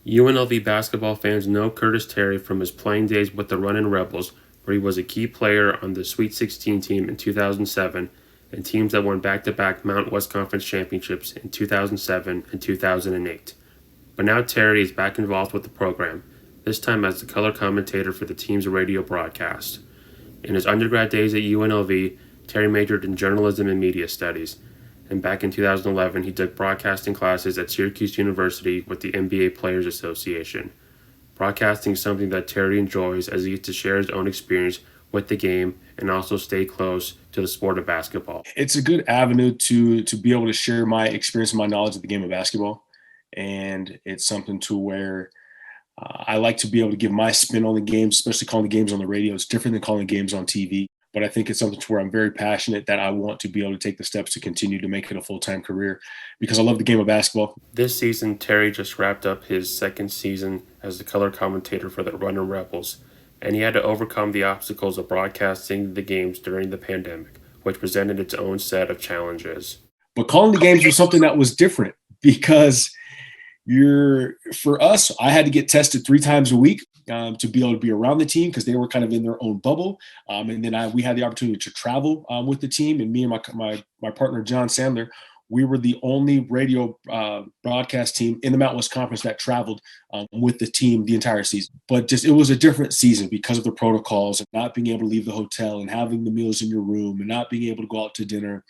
UNLV basketball fans know Curtis Terry from his playing days with the Runnin Rebels, where he was a key player on the Sweet 16 team in 2007 and teams that won back-to-back Mountain West Conference championships in 2007 and 2008. But now Terry is back involved with the program, this time as the color commentator for the team's radio broadcast. In his undergrad days at UNLV, Terry majored in journalism and media studies, and back in 2011 he took broadcasting classes at Syracuse University with the NBA Players Association. Broadcasting is something that Terry enjoys as he gets to share his own experience with the game and also stay close to the sport of basketball. It's a good avenue to be able to share my experience and my knowledge of the game of basketball. And it's something to where I like to be able to give my spin on the games, especially calling the games on the radio. It's different than calling games on TV. But I think it's something to where I'm very passionate that I want to be able to take the steps to continue to make it a full-time career because I love the game of basketball. This season, Terry just wrapped up his second season as the color commentator for the Runnin Rebels, and he had to overcome the obstacles of broadcasting the games during the pandemic, which presented its own set of challenges. But calling the games was something that was different because for us, I had to get tested 3 times a week to be able to be around the team because they were kind of in their own bubble. And then we had the opportunity to travel with the team. And me and my partner, John Sandler, we were the only radio broadcast team in the Mountain West Conference that traveled with the team the entire season. But it was a different season because of the protocols and not being able to leave the hotel and having the meals in your room and not being able to go out to dinner.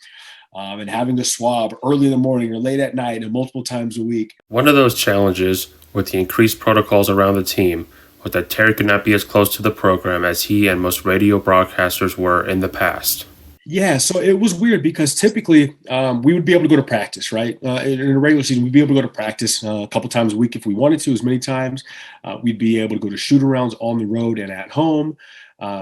And having to swab early in the morning or late at night and multiple times a week. One of those challenges with the increased protocols around the team was that Terry could not be as close to the program as he and most radio broadcasters were in the past. Yeah, so it was weird because typically we would be able to go to practice, right? In a regular season, we'd be able to go to practice a couple times a week if we wanted to, as many times. We'd be able to go to shoot-arounds on the road and at home.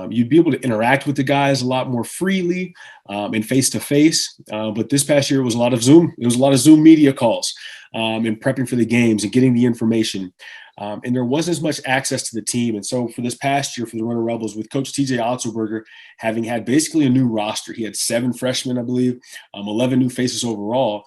You'd be able to interact with the guys a lot more freely and face-to-face. But this past year, it was a lot of Zoom. It was a lot of Zoom media calls and prepping for the games and getting the information. And there wasn't as much access to the team. And so for this past year, for the Runnin Rebels, with Coach TJ Otzelberger having had basically a new roster, he had 7 freshmen, I believe, 11 new faces overall.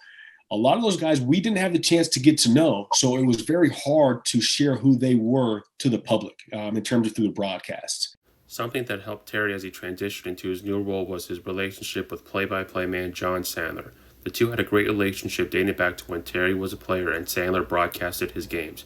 A lot of those guys we didn't have the chance to get to know. So it was very hard to share who they were to the public in terms of through the broadcasts. Something that helped Terry as he transitioned into his new role was his relationship with play-by-play man John Sandler. The two had a great relationship dating back to when Terry was a player and Sandler broadcasted his games.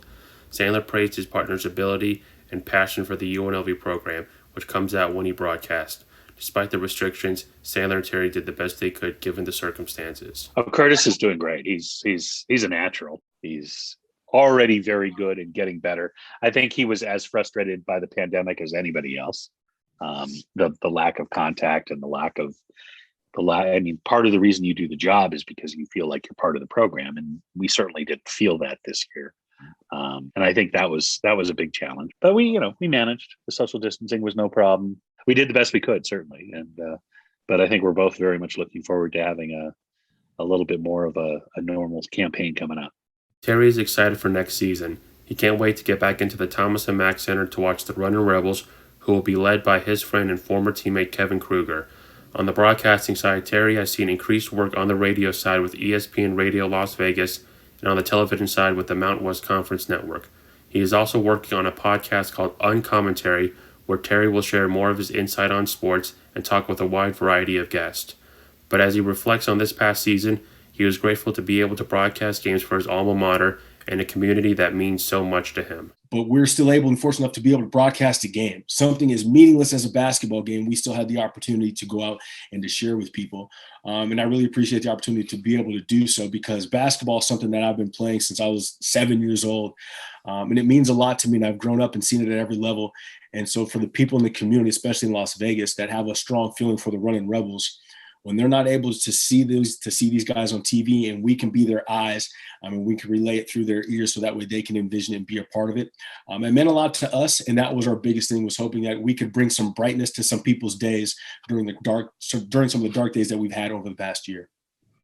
Sandler praised his partner's ability and passion for the UNLV program, which comes out when he broadcast. Despite the restrictions, Sandler and Terry did the best they could given the circumstances. Oh, Curtis is doing great. He's a natural. He's already very good and getting better. I think he was as frustrated by the pandemic as anybody else. The lack of contact and part of the reason you do the job is because you feel like you're part of the program, and we certainly didn't feel that this year. And I think that was a big challenge, but we managed. The social distancing was no problem. We did the best we could, certainly. But I think we're both very much looking forward to having a little bit more of a normal campaign coming up. Terry is excited for next season. He can't wait to get back into the Thomas & Mack Center to watch the Runnin Rebels, who will be led by his friend and former teammate Kevin Kruger. On the broadcasting side, Terry has seen increased work on the radio side with ESPN Radio Las Vegas and on the television side with the Mountain West Conference Network. He is also working on a podcast called Uncommentary, where Terry will share more of his insight on sports and talk with a wide variety of guests. But as he reflects on this past season, he was grateful to be able to broadcast games for his alma mater and a community that means so much to him. But we're still able and fortunate enough to be able to broadcast a game. Something as meaningless as a basketball game, we still had the opportunity to go out and to share with people. And I really appreciate the opportunity to be able to do so because basketball is something that I've been playing since I was 7 years old. And it means a lot to me, and I've grown up and seen it at every level. And so for the people in the community, especially in Las Vegas, that have a strong feeling for the Runnin Rebels, when they're not able to see these guys on TV and we can be their eyes, we can relay it through their ears so that way they can envision it and be a part of it. It meant a lot to us, and that was our biggest thing, was hoping that we could bring some brightness to some people's days during some of the dark days that we've had over the past year.